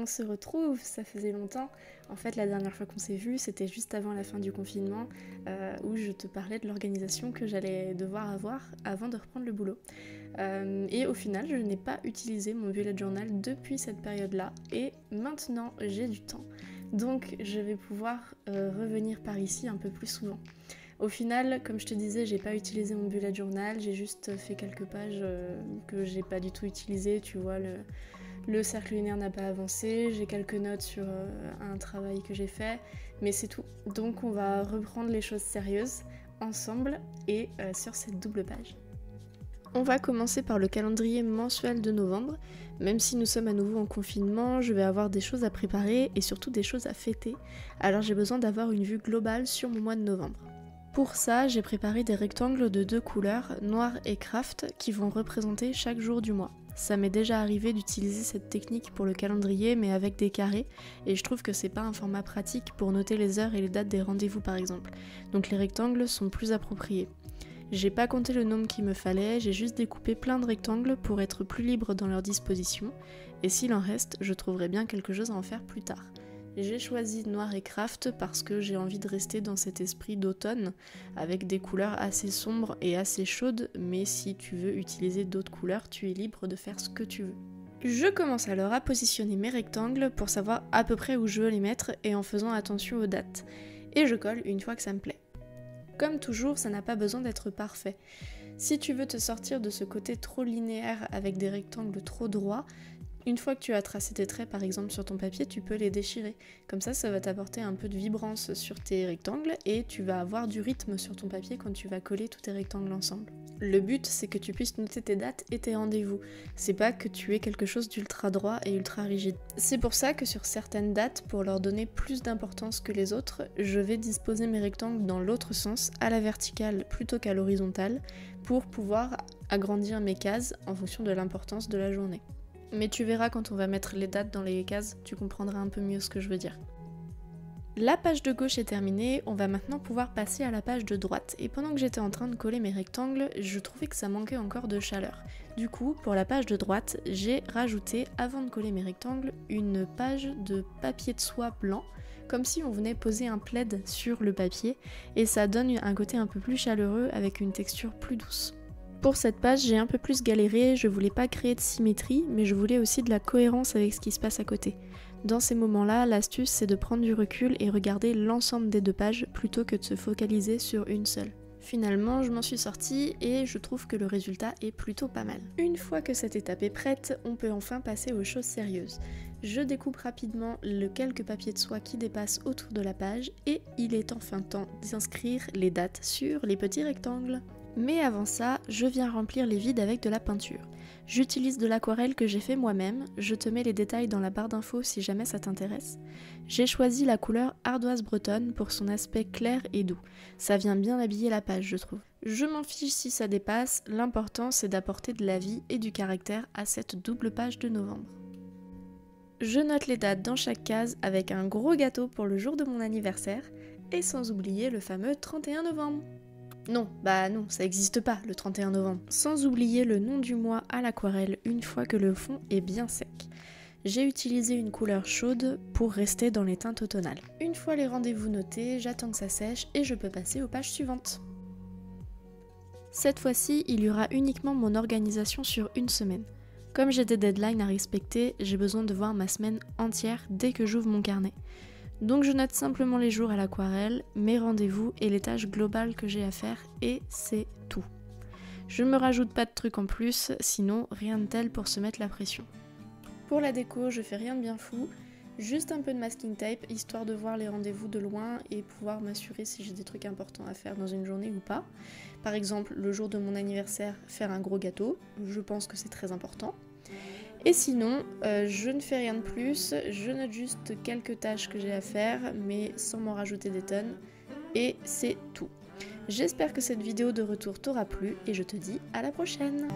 on se retrouve, ça faisait longtemps. En fait, la dernière fois qu'on s'est vu, c'était juste avant la fin du confinement, où je te parlais de l'organisation que j'allais devoir avoir avant de reprendre le boulot. Et au final, je n'ai pas utilisé mon bullet journal depuis cette période-là, et maintenant j'ai du temps. Donc je vais pouvoir revenir par ici un peu plus souvent. Au final, comme je te disais, j'ai pas utilisé mon bullet journal, j'ai juste fait quelques pages que j'ai pas du tout utilisées, tu vois, le cercle lunaire n'a pas avancé, j'ai quelques notes sur un travail que j'ai fait, mais c'est tout. Donc on va reprendre les choses sérieuses ensemble et sur cette double page. On va commencer par le calendrier mensuel de novembre. Même si nous sommes à nouveau en confinement, je vais avoir des choses à préparer et surtout des choses à fêter, alors j'ai besoin d'avoir une vue globale sur mon mois de novembre. Pour ça, j'ai préparé des rectangles de 2 couleurs, noir et craft, qui vont représenter chaque jour du mois. Ça m'est déjà arrivé d'utiliser cette technique pour le calendrier, mais avec des carrés, et je trouve que c'est pas un format pratique pour noter les heures et les dates des rendez-vous par exemple. Donc les rectangles sont plus appropriés. J'ai pas compté le nombre qu'il me fallait, j'ai juste découpé plein de rectangles pour être plus libre dans leur disposition, et s'il en reste, je trouverai bien quelque chose à en faire plus tard. J'ai choisi noir et craft parce que j'ai envie de rester dans cet esprit d'automne avec des couleurs assez sombres et assez chaudes, mais si tu veux utiliser d'autres couleurs, tu es libre de faire ce que tu veux. Je commence alors à positionner mes rectangles pour savoir à peu près où je veux les mettre et en faisant attention aux dates. Et je colle une fois que ça me plaît. Comme toujours, ça n'a pas besoin d'être parfait. Si tu veux te sortir de ce côté trop linéaire avec des rectangles trop droits, une fois que tu as tracé tes traits par exemple sur ton papier, tu peux les déchirer. Comme ça va t'apporter un peu de vibrance sur tes rectangles et tu vas avoir du rythme sur ton papier quand tu vas coller tous tes rectangles ensemble. Le but, c'est que tu puisses noter tes dates et tes rendez-vous. C'est pas que tu aies quelque chose d'ultra droit et ultra rigide. C'est pour ça que sur certaines dates, pour leur donner plus d'importance que les autres, je vais disposer mes rectangles dans l'autre sens, à la verticale plutôt qu'à l'horizontale, pour pouvoir agrandir mes cases en fonction de l'importance de la journée. Mais tu verras quand on va mettre les dates dans les cases, tu comprendras un peu mieux ce que je veux dire. La page de gauche est terminée, on va maintenant pouvoir passer à la page de droite. Et pendant que j'étais en train de coller mes rectangles, je trouvais que ça manquait encore de chaleur. Du coup, pour la page de droite, j'ai rajouté, avant de coller mes rectangles, une page de papier de soie blanc, comme si on venait poser un plaid sur le papier, et ça donne un côté un peu plus chaleureux avec une texture plus douce. Pour cette page, j'ai un peu plus galéré, je voulais pas créer de symétrie, mais je voulais aussi de la cohérence avec ce qui se passe à côté. Dans ces moments-là, l'astuce c'est de prendre du recul et regarder l'ensemble des deux pages plutôt que de se focaliser sur une seule. Finalement, je m'en suis sortie et je trouve que le résultat est plutôt pas mal. Une fois que cette étape est prête, on peut enfin passer aux choses sérieuses. Je découpe rapidement le quelques papiers de soie qui dépassent autour de la page et il est enfin temps d'inscrire les dates sur les petits rectangles. Mais avant ça, je viens remplir les vides avec de la peinture. J'utilise de l'aquarelle que j'ai fait moi-même, je te mets les détails dans la barre d'infos si jamais ça t'intéresse. J'ai choisi la couleur ardoise bretonne pour son aspect clair et doux. Ça vient bien habiller la page, je trouve. Je m'en fiche si ça dépasse, l'important c'est d'apporter de la vie et du caractère à cette double page de novembre. Je note les dates dans chaque case avec un gros gâteau pour le jour de mon anniversaire, et sans oublier le fameux 31 novembre. Non, ça n'existe pas le 31 novembre. Sans oublier le nom du mois à l'aquarelle une fois que le fond est bien sec. J'ai utilisé une couleur chaude pour rester dans les teintes automnales. Une fois les rendez-vous notés, j'attends que ça sèche et je peux passer aux pages suivantes. Cette fois-ci, il y aura uniquement mon organisation sur une semaine. Comme j'ai des deadlines à respecter, j'ai besoin de voir ma semaine entière dès que j'ouvre mon carnet. Donc je note simplement les jours à l'aquarelle, mes rendez-vous et les tâches globales que j'ai à faire et c'est tout. Je me rajoute pas de trucs en plus, sinon rien de tel pour se mettre la pression. Pour la déco, je fais rien de bien fou, juste un peu de masking tape histoire de voir les rendez-vous de loin et pouvoir m'assurer si j'ai des trucs importants à faire dans une journée ou pas. Par exemple, le jour de mon anniversaire, faire un gros gâteau, je pense que c'est très important. Et sinon, je ne fais rien de plus, je note juste quelques tâches que j'ai à faire, mais sans m'en rajouter des tonnes, et c'est tout. J'espère que cette vidéo de retour t'aura plu, et je te dis à la prochaine.